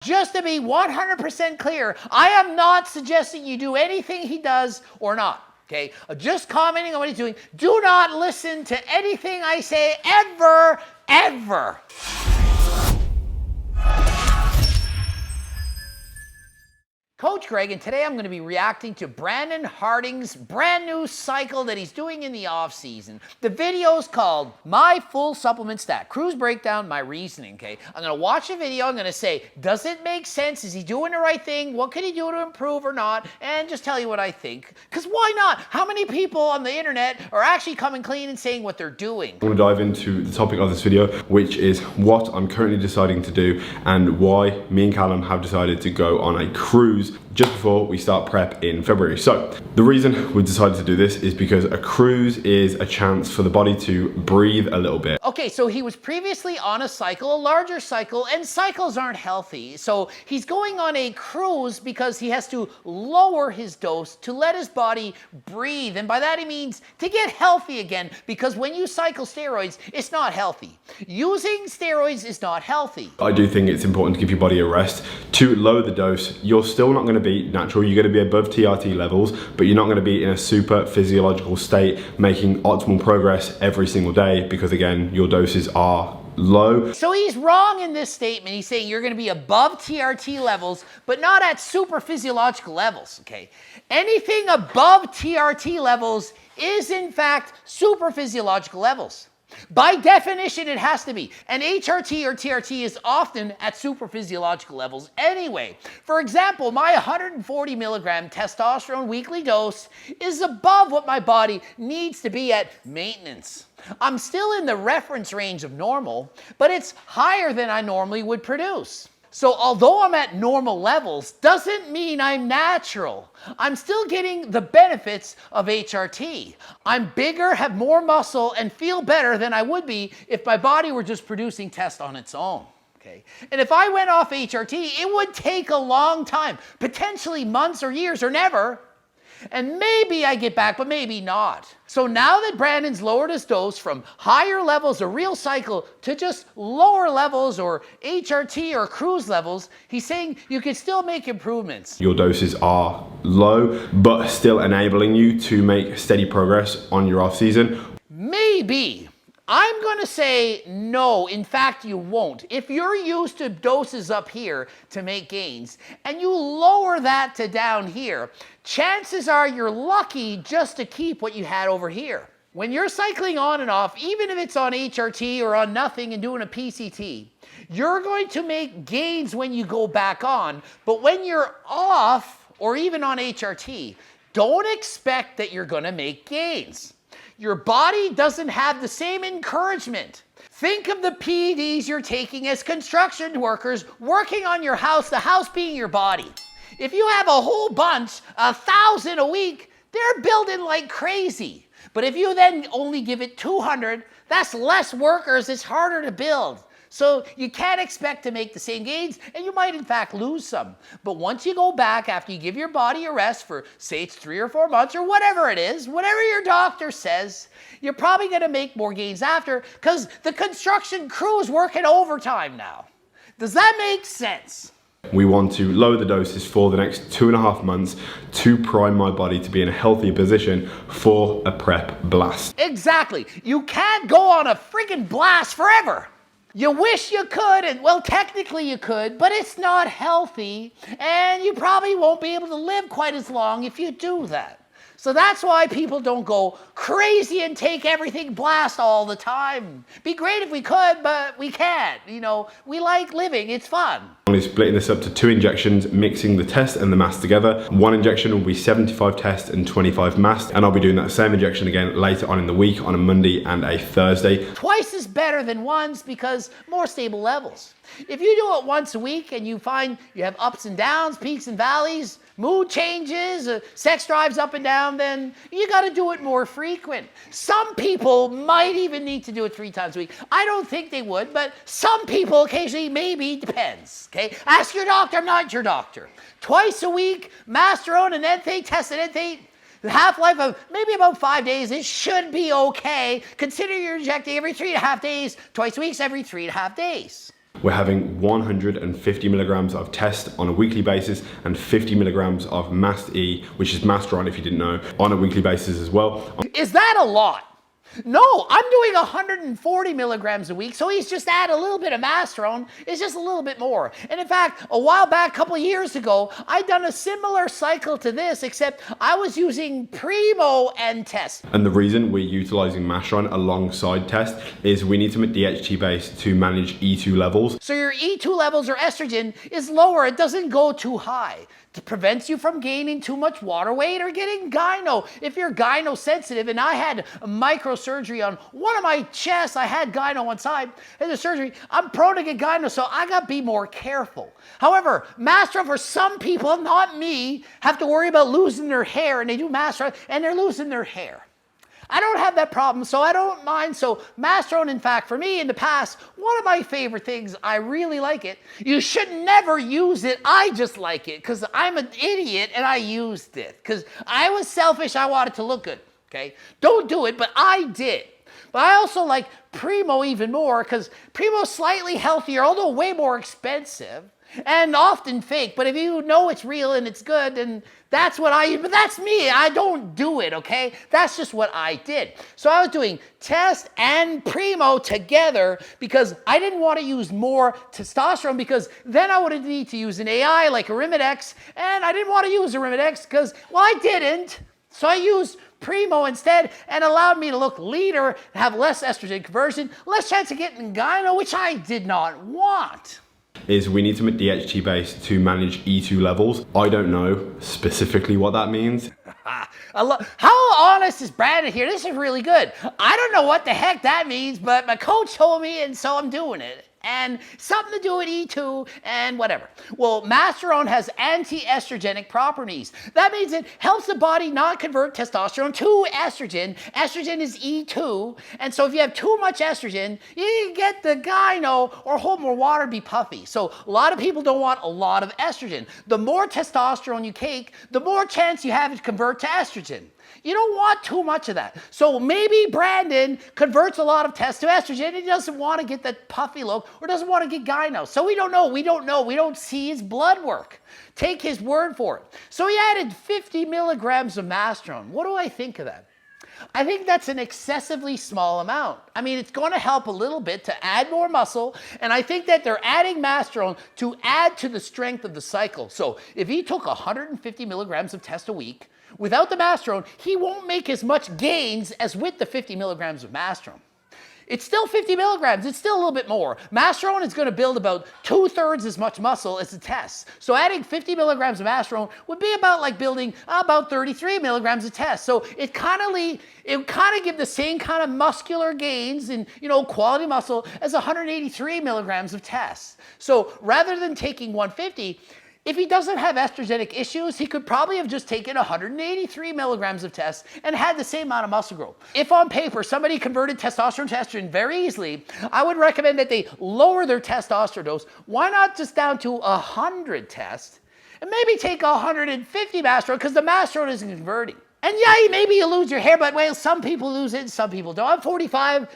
Just to be 100% clear, I am not suggesting you do anything he does or not. Okay, just commenting on what he's doing. Do not listen to anything I say ever, ever. Coach Greg, and today I'm going to be reacting to Brandon Harding's brand new cycle that he's doing in the off season. The video's called My Full Supplement Stack, Cruise Breakdown, My Reasoning, okay? I'm going to watch the video, I'm going to say, does it make sense? Is he doing the right thing? What can he do to improve or not? And just tell you what I think. Because why not? How many people on the internet are actually coming clean and saying what they're doing? I want to dive into the topic of this video, which is what I'm currently deciding to do and why me and Callum have decided to go on a cruise just before we start prep in February. So the reason we decided to do this is because a cruise is a chance for the body to breathe a little bit. Okay, so he was previously on a cycle, a larger cycle, and cycles aren't healthy. So he's going on a cruise because he has to lower his dose to let his body breathe. And by that he means to get healthy again, because when you cycle steroids, it's not healthy. Using steroids is not healthy. I do think it's important to give your body a rest. To lower the dose, you're still not going to be natural. You're going to be above TRT levels, but you're not going to be in a super physiological state making optimal progress every single day, because again, your doses are low. So he's wrong in this statement. He's saying you're going to be above TRT levels, but not at super physiological levels, okay? Anything above TRT levels is in fact super physiological levels. By definition, it has to be. And HRT or TRT is often at super physiological levels anyway. For example, my 140 milligram testosterone weekly dose is above what my body needs to be at maintenance. I'm still in the reference range of normal, but it's higher than I normally would produce. So although I'm at normal levels, doesn't mean I'm natural. I'm still getting the benefits of HRT. I'm bigger, have more muscle, and feel better than I would be if my body were just producing test on its own. Okay? And if I went off HRT, it would take a long time, potentially months or years or never. And maybe I get back, but maybe not. So now that Brandon's lowered his dose from higher levels of real cycle to just lower levels or HRT or cruise levels, he's saying you can still make improvements. Your doses are low, but still enabling you to make steady progress on your off season. Maybe. I'm going to say no. In fact, you won't. If you're used to doses up here to make gains and you lower that to down here, chances are you're lucky just to keep what you had over here. When you're cycling on and off, even if it's on HRT or on nothing and doing a PCT, you're going to make gains when you go back on. But when you're off or even on HRT, don't expect that you're going to make gains. Your body doesn't have the same encouragement. Think of the PEDs you're taking as construction workers working on your house, the house being your body. If you have a whole bunch, 1,000 a week, they're building like crazy. But if you then only give it 200, that's less workers, it's harder to build. So you can't expect to make the same gains, and you might in fact lose some. But once you go back after you give your body a rest for, say it's 3 or 4 months or whatever it is, whatever your doctor says, you're probably going to make more gains after, because the construction crew is working overtime now. Does that make sense? We want to lower the doses for the next 2.5 months to prime my body to be in a healthier position for a prep blast. Exactly. You can't go on a friggin' blast forever. You wish you could, and well, technically you could, but it's not healthy, and you probably won't be able to live quite as long if you do that. So that's why people don't go crazy and take everything blast all the time. Be great if we could, but we can't. You know, we like living, it's fun. I'm only splitting this up to 2 injections, mixing the test and the mass together. 1 injection will be 75 test and 25 mass, and I'll be doing that same injection again later on in the week on a Monday and a Thursday. Twice is better than once because more stable levels. If you do it once a week and you find you have ups and downs, peaks and valleys, mood changes, sex drives up and down, then you got to do it more frequent. Some people might even need to do it 3 times a week. I don't think they would, but some people occasionally, maybe, depends. Okay, ask your doctor. I'm not your doctor. Twice a week, masterone and enthate, test and enthate. The half-life of maybe about 5 days, it should be okay. Consider you're injecting every 3.5 days, twice a week, every 3.5 days. We're having 150 milligrams of test on a weekly basis and 50 milligrams of Mast E, which is Masteron if you didn't know, on a weekly basis as well. Is that a lot? No, I'm doing 140 milligrams a week, so he's just add a little bit of Masteron. It's just a little bit more. And in fact, a while back, a couple of years ago, I'd done a similar cycle to this, except I was using Primo and Test. And the reason we're utilizing Masteron alongside test is we need to make DHT base to manage E2 levels. So your E2 levels or estrogen is lower. It doesn't go too high. It prevents you from gaining too much water weight or getting gyno. If you're gyno sensitive, and I had a microsurgery on one of my chests, I had gyno one side, and the surgery, I'm prone to get gyno, so I got to be more careful. However, Masteron for some people, not me, have to worry about losing their hair, and they do Masteron, and they're losing their hair. I don't have that problem, so I don't mind. So Masteron, in fact, for me in the past, one of my favorite things, I really like it. You should never use it. I just like it because I'm an idiot and I used it because I was selfish. I wanted to look good, okay? Don't do it, but I did. But I also like Primo even more because Primo's slightly healthier, although way more expensive. And often fake, but if you know it's real and it's good, then that's what but that's me. I don't do it, okay? That's just what I did. So I was doing Test and Primo together because I didn't want to use more testosterone because then I would need to use an AI like Arimidex, and I didn't want to use Arimidex because, well, I didn't. So I used Primo instead and allowed me to look leaner, have less estrogen conversion, less chance of getting gyno, which I did not want. Is we need to make DHT base to manage E2 levels. I don't know specifically what that means. How honest is Brandon here? This is really good. I don't know what the heck that means, but my coach told me, and so I'm doing it. And something to do with E2 and whatever. Well, Masteron has anti-estrogenic properties. That means it helps the body not convert testosterone to estrogen. Estrogen is E2, and so if you have too much estrogen, you can get the gyno or hold more water, be puffy. So a lot of people don't want a lot of estrogen. The more testosterone you take, the more chance you have to convert to estrogen. You don't want too much of that. So maybe Brandon converts a lot of test to estrogen and he doesn't want to get that puffy look or doesn't want to get gyno. So we don't know. We don't see his blood work. Take his word for it. So he added 50 milligrams of Masteron. What do I think of that? I think that's an excessively small amount. I mean, it's going to help a little bit to add more muscle, and I think that they're adding Masteron to add to the strength of the cycle. So if he took 150 milligrams of test a week, without the Masteron, he won't make as much gains as with the 50 milligrams of Masteron. It's still 50 milligrams. It's still a little bit more. Masteron is going to build about 2/3 as much muscle as the test. So adding 50 milligrams of Masteron would be about like building about 33 milligrams of test. So it kind of give the same kind of muscular gains and, quality muscle as 183 milligrams of test. So rather than taking 150, if he doesn't have estrogenic issues, he could probably have just taken 183 milligrams of test and had the same amount of muscle growth. If on paper somebody converted testosterone to estrogen very easily, I would recommend that they lower their testosterone dose. Why not just down to 100 test and maybe take 150 Masteron because the Masteron isn't converting. And yeah, maybe you lose your hair, but well, some people lose it and some people don't. I'm 45.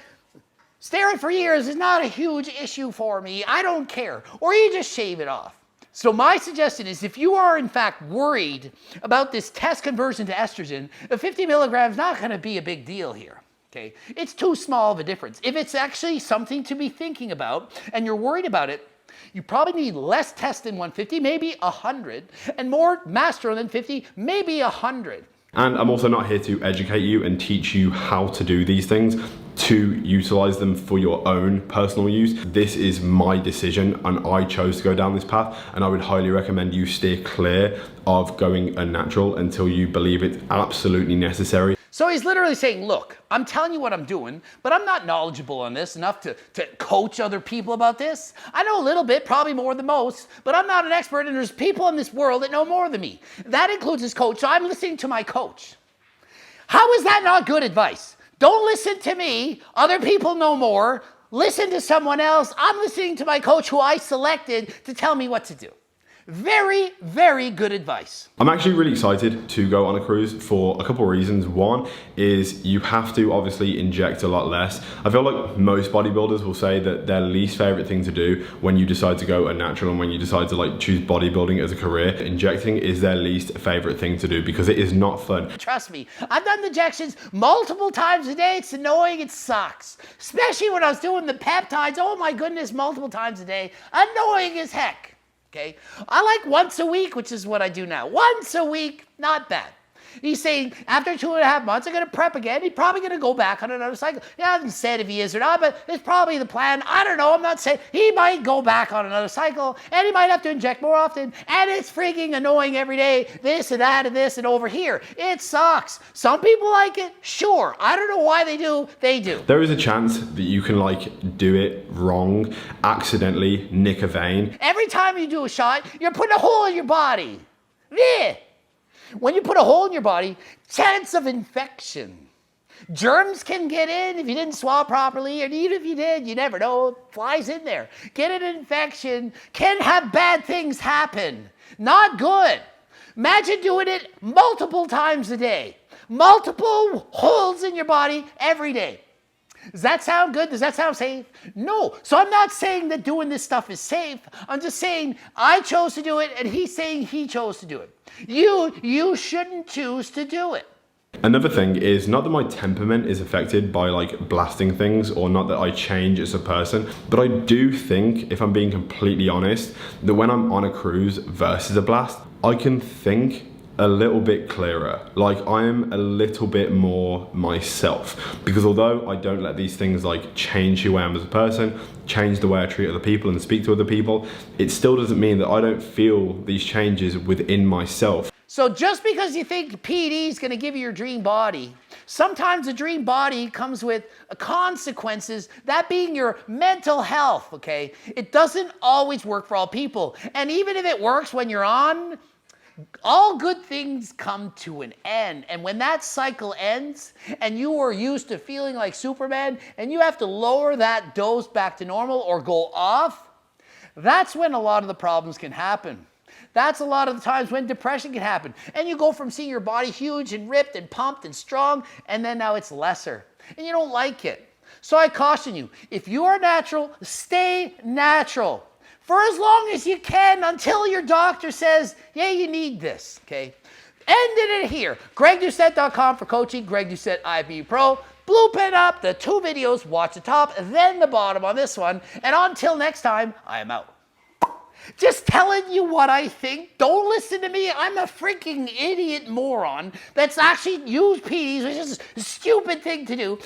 Staring for years is not a huge issue for me. I don't care. Or you just shave it off. So my suggestion is if you are in fact worried about this test conversion to estrogen, 50 milligrams is not going to be a big deal here. Okay? It's too small of a difference. If it's actually something to be thinking about and you're worried about it, you probably need less test than 150, maybe 100, and more Masteron than 50, maybe 100. And I'm also not here to educate you and teach you how to do these things, to utilize them for your own personal use. This is my decision and I chose to go down this path, and I would highly recommend you steer clear of going unnatural until you believe it's absolutely necessary. So he's literally saying, look, I'm telling you what I'm doing, but I'm not knowledgeable on this enough to coach other people about this. I know a little bit, probably more than most, but I'm not an expert, and there's people in this world that know more than me. That includes his coach, so I'm listening to my coach. How is that not good advice? Don't listen to me. Other people know more. Listen to someone else. I'm listening to my coach who I selected to tell me what to do. Very, very good advice. I'm actually really excited to go on a cruise for a couple of reasons. One is you have to obviously inject a lot less. I feel like most bodybuilders will say that their least favorite thing to do when you decide to go unnatural and when you decide to like choose bodybuilding as a career, injecting is their least favorite thing to do because it is not fun. Trust me, I've done injections multiple times a day. It's annoying, it sucks. Especially when I was doing the peptides, oh my goodness, multiple times a day. Annoying as heck. Okay, I like once a week, which is what I do now. Once a week, not bad. He's saying after 2.5 months, I'm going to prep again. He's probably going to go back on another cycle. He hasn't said if he is or not, but it's probably the plan. I don't know. I'm not saying he might go back on another cycle and he might have to inject more often. And it's freaking annoying every day. This and that and this and over here. It sucks. Some people like it. Sure. I don't know why they do. They do. There is a chance that you can like do it wrong, accidentally nick a vein. Every time you do a shot, you're putting a hole in your body. Yeah. When you put a hole in your body, chance of infection. Germs can get in if you didn't swab properly, and even if you did, you never know, it flies in there. Get an infection, can have bad things happen. Not good. Imagine doing it multiple times a day. Multiple holes in your body every day. Does that sound good? Does that sound safe? No. So I'm not saying that doing this stuff is safe. I'm just saying I chose to do it and he's saying he chose to do it. You shouldn't choose to do it. Another thing is not that my temperament is affected by like blasting things or not that I change as a person, but I do think, if I'm being completely honest, that when I'm on a cruise versus a blast, I can think a little bit clearer. Like I am a little bit more myself because although I don't let these things like change who I am as a person, change the way I treat other people and speak to other people, it still doesn't mean that I don't feel these changes within myself. So just because you think PD is going to give you your dream body, sometimes a dream body comes with consequences, that being your mental health, okay? It doesn't always work for all people. And even if it works when you're on, all good things come to an end. And when that cycle ends and you are used to feeling like Superman and you have to lower that dose back to normal or go off, that's when a lot of the problems can happen. That's a lot of the times when depression can happen. And you go from seeing your body huge and ripped and pumped and strong, and then now it's lesser. And you don't like it. So I caution you, if you are natural, stay natural. For as long as you can until your doctor says, yeah, you need this, okay? Ended it here. GregDoucette.com for coaching, Greg Doucette IB Pro. Blue pen up, the 2 videos, watch the top, then the bottom on this one. And until next time, I am out. Just telling you what I think. Don't listen to me. I'm a freaking idiot moron that's actually used PDs, which is a stupid thing to do.